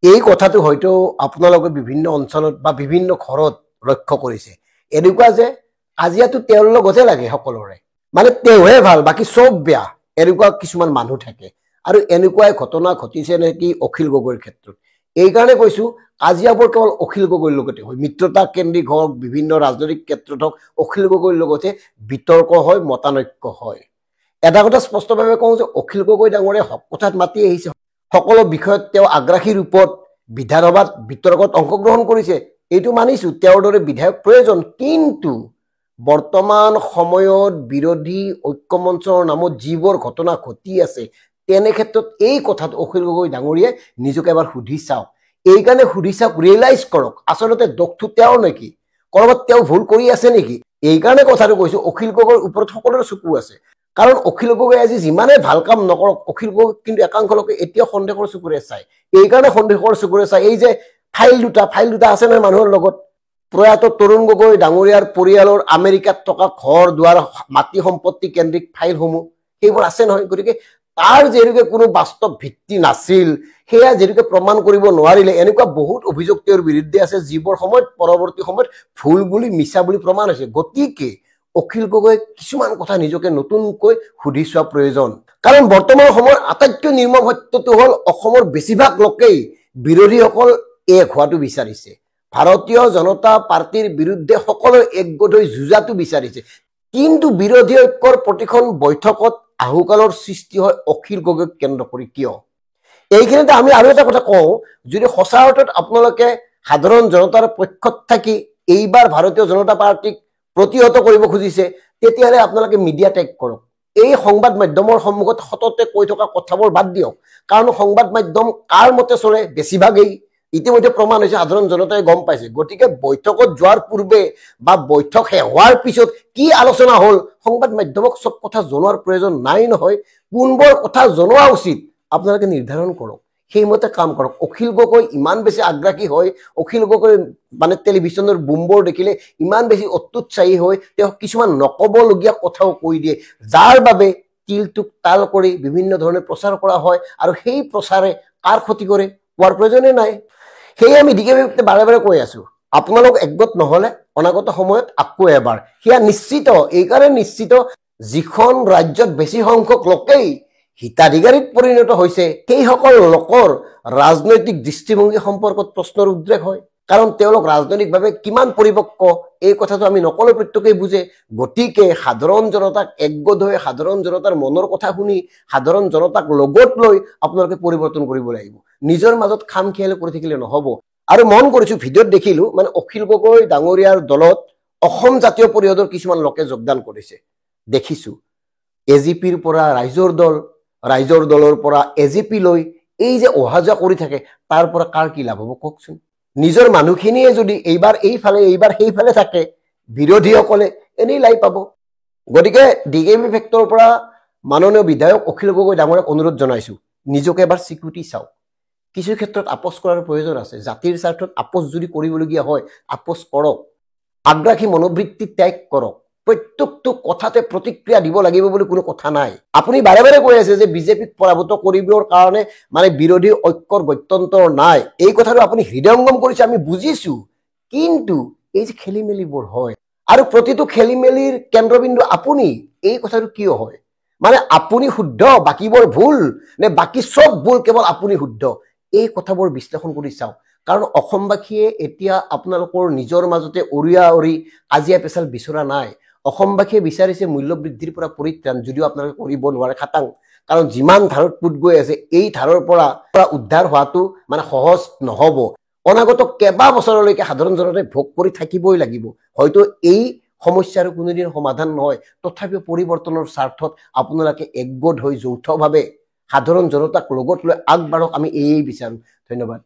এই কথাটো হয়তো আপোনালোকে বিভিন্ন অঞ্চলত বা বিভিন্ন ঘৰত লক্ষ্য কৰিছে এনেকুৱা যে কাজিয়াটো তেওঁৰ লগতে লাগে সকলোৰে মানে তেওঁহে ভাল বাকি সব বেয়া এনেকুৱা কিছুমান মানুহ থাকে আৰু এনেকুৱাই ঘটনা ঘটিছে নেকি অখিল গগৈৰ ক্ষেত্ৰত এই কাৰণে কৈছো কাজিয়াবোৰ কেৱল অখিল গগৈৰ লগতে হয় মিত্ৰতা কেন্দ্ৰিক হওক বিভিন্ন ৰাজনৈতিক ক্ষেত্ৰত হওক অখিল গগৈৰ লগতে বিতৰ্ক হয় মতানৈক্য হয় এটা কথা স্পষ্টভাৱে কওঁ যে অখিল গগৈ ডাঙৰে হক কথাত মাতি আহিছে সকলো বিষয়ত তেওঁ আগ্ৰাসী ৰূপত বিধানসভাত বিতৰ্কত অংশগ্ৰহণ কৰিছে এইটো মানিছো তেওঁৰ দৰে বিধায়ক প্ৰয়োজন কিন্তু বৰ্তমান সময়ত বিৰোধী ঐক্যমঞ্চৰ নামত যিবোৰ ঘটনা ঘটি আছে তেনে ক্ষেত্ৰত এই কথাত অখিল গগৈ ডাঙৰীয়ে নিজকে এবাৰ সুধি চাওক এই কাৰণে সুধি চাওক ৰিয়েলাইজ কৰক আচলতে দোষটো তেওঁৰ নেকি কৰবাত তেওঁ ভুল কৰি আছে নেকি এই কাৰণে কথাটো কৈছো অখিল গগৈৰ ওপৰত সকলোৰে চকু আছে কাৰণ অখিল গগৈ আজি যিমানে ভাল কাম নকৰক অখিল গগৈ কিন্তু একাংশ লোকে এতিয়া সন্দেহৰ চকুৰে চায় এই কাৰণে সন্দেহৰ চকুৰে চায় এই যে ফাইল দুটা আছে নহয় মানুহৰ লগত প্ৰয়াত তৰুণ গগৈ ডাঙৰীয়াৰ পৰিয়ালৰ আমেৰিকাত থকা ঘৰ দুৱাৰ মাটি সম্পত্তি কেন্দ্ৰিক ফাইলসমূহ সেইবোৰ আছে নহয় গতিকে তাৰ যেনেকৈ কোনো বাস্তৱ ভিত্তি নাছিল সেয়া যেনেকৈ প্ৰমাণ কৰিব নোৱাৰিলে এনেকুৱা বহুত অভিযোগ তেওঁৰ বিৰুদ্ধে আছে যিবোৰ সময়ত পৰৱৰ্তী সময়ত ভুল বুলি মিছা বুলি প্ৰমাণ হৈছে গতিকে অখিল গগৈ কিছুমান কথা নিজকে নতুনকৈ সুধি চোৱা প্ৰয়োজন কাৰণ বৰ্তমান সময়ৰ আটাইতকৈ নিৰ্মম সত্যটো হ'ল অসমৰ বেছিভাগ লোকেই বিৰোধীসকল এক হোৱাটো বিচাৰিছে ভাৰতীয় জনতা পাৰ্টিৰ বিৰুদ্ধে সকলোৱে একগোট হৈ যুঁজাটো বিচাৰিছে কিন্তু বিৰোধী ঐক্যৰ প্ৰতিখন বৈঠকত আহুকালৰ সৃষ্টি হয় অখিল গগৈক কেন্দ্ৰ কৰি কিয় এইখিনিতে আমি আৰু এটা কথা কওঁ যদি সঁচা অৰ্থত আপোনালোকে সাধাৰণ জনতাৰ পক্ষত থাকি এইবাৰ ভাৰতীয় জনতা পাৰ্টিক প্ৰতিহত কৰিব খুজিছে তেতিয়াহ'লে আপোনালোকে মিডিয়া টেগ কৰক এই সংবাদ মাধ্যমৰ সন্মুখত সততে কৈ থকা কথাবোৰ বাদ দিয়ক কাৰণ সংবাদ মাধ্যম কাৰ মতে চলে বেছিভাগেই ইতিমধ্যে প্ৰমাণ হৈছে সাধাৰণ জনতাই গম পাইছে গতিকে বৈঠকত যোৱাৰ পূৰ্বে বা বৈঠক শেষ হোৱাৰ পিছত কি আলোচনা হ'ল সংবাদ মাধ্যমক সব কথা জনোৱাৰ প্ৰয়োজন নাই নহয় কোনবোৰ কথা জনোৱা উচিত আপোনালোকে নিৰ্ধাৰণ কৰক সেইমতে কাম কৰক অখিল গগৈ ইমান বেছি আগ্ৰাসী হয় অখিল গগৈ মানে টেলিভিছনৰ বুমবোৰ দেখিলে ইমান বেছি অত্যুৎসাহী হয় তেওঁ কিছুমান নকবলগীয়া কথাও কৈ দিয়ে যাৰ বাবে তিলটোক তাল কৰি বিভিন্ন ধৰণে প্ৰচাৰ কৰা হয় আৰু সেই প্ৰচাৰে কাৰ ক্ষতি কৰে কোৱাৰ প্ৰয়োজনে নাই সেয়ে আমি ডিকেবিতে বাৰে বাৰে কৈ আছো আপোনালোক একগোট নহলে অনাগত সময়ত আকৌ এবাৰ সেয়া নিশ্চিত এই কাৰণে নিশ্চিত যিখন ৰাজ্যত বেছি সংখ্যক লোকেই হিতাধিকাৰীত পৰিণত হৈছে সেই সকল লোকৰ ৰাজনৈতিক দৃষ্টিভংগী সম্পৰ্কত প্ৰশ্নৰ উদ্ৰেক হয় কাৰণ তেওঁলোক ৰাজনৈতিকভাৱে কিমান পৰিপক্ক এই কথাটো আমি নকলে প্ৰত্যেকেই বুজে গতিকে সাধাৰণ জনতাক একগোট হৈ সাধাৰণ জনতাৰ মনৰ কথা শুনি সাধাৰণ জনতাক লগত লৈ আপোনালোকে পৰিৱৰ্তন কৰিব লাগিব নিজৰ মাজত খাম খেয়াল কৰি থাকিলে নহব আৰু মন কৰিছো ভিডিঅ'ত দেখিলো মানে অখিল গগৈ ডাঙৰীয়াৰ দলত অসম জাতীয় পৰিষদৰ কিছুমান লোকে যোগদান কৰিছে দেখিছো এজিপিৰ পৰা ৰাইজৰ দলৰ পৰা এজিপি লৈ এই যে অহা যোৱা কৰি থাকে তাৰ পৰা কাৰ কি লাভ হ'ব কওকচোন নিজৰ মানুহখিনিয়ে যদি এইবাৰ এইফালে এইবাৰ সেইফালে থাকে বিৰোধীসকলে এনেই লাই পাব গতিকে ডিকেবি ফেক্টৰৰ পৰা মাননীয় বিধায়ক অখিল গগৈ ডাঙৰীয়াক অনুৰোধ জনাইছো নিজকে এবাৰ স্বীকৃতি চাওক কিছু ক্ষেত্ৰত আপোচ কৰাৰ প্ৰয়োজন আছে জাতিৰ স্বাৰ্থত আপোচ যদি কৰিবলগীয়া হয় আপোচ কৰক আগ্ৰাসী মনোবৃত্তি ত্যাগ কৰক প্ৰত্যেকটো কথাতে প্ৰতিক্ৰিয়া দিব লাগিব বুলি কোনো কথা নাই আপুনি বাৰে বাৰে কৈ আছে যে বিজেপিক পৰাভূত কৰিবৰ কাৰণে মানে বিৰোধী ঐক্যৰ গত্যন্তৰ নাই এই কথাটো আপুনি হৃদয়ঙ্গম কৰিছে আমি বুজিছো কিন্তু এই যে খেলিমেলিবোৰ হয় আৰু প্ৰতিটো খেলিমেলিৰ কেন্দ্ৰবিন্দু আপুনি এই কথাটো কিয় হয় মানে আপুনি শুদ্ধ বাকিবোৰ ভুল নে বাকি সব ভুল কেৱল আপুনি শুদ্ধ এই কথাবোৰ বিশ্লেষণ কৰি চাওক কাৰণ অসমবাসীয়ে এতিয়া আপোনালোকৰ নিজৰ মাজতে অৰিয়া অৰি কাজিয়া পেচাল বিচৰা নাই অসমবাসীয়ে বিচাৰিছে মূল্য বৃদ্ধিৰ পৰা পৰিত্ৰাণ যদিও আপোনালোকে কৰিব নোৱাৰে খাটাং কাৰণ যিমান ধাৰত পুত গৈ আছে এই ধাৰৰ পৰা উদ্ধাৰ হোৱাটো মানে সহজ নহব অনাগত কেবা বছৰলৈকে সাধাৰণ জনতাই ভোগ কৰি থাকিবই লাগিব হয়তো এই সমস্যাৰ কোনোদিন সমাধান নহয় তথাপিও পৰিৱৰ্তনৰ স্বাৰ্থত আপোনালোকে একগোট হৈ যৌথভাৱে সাধাৰণ জনতাক লগত লৈ আগবাঢ়ক আমি এই বিচাৰো ধন্যবাদ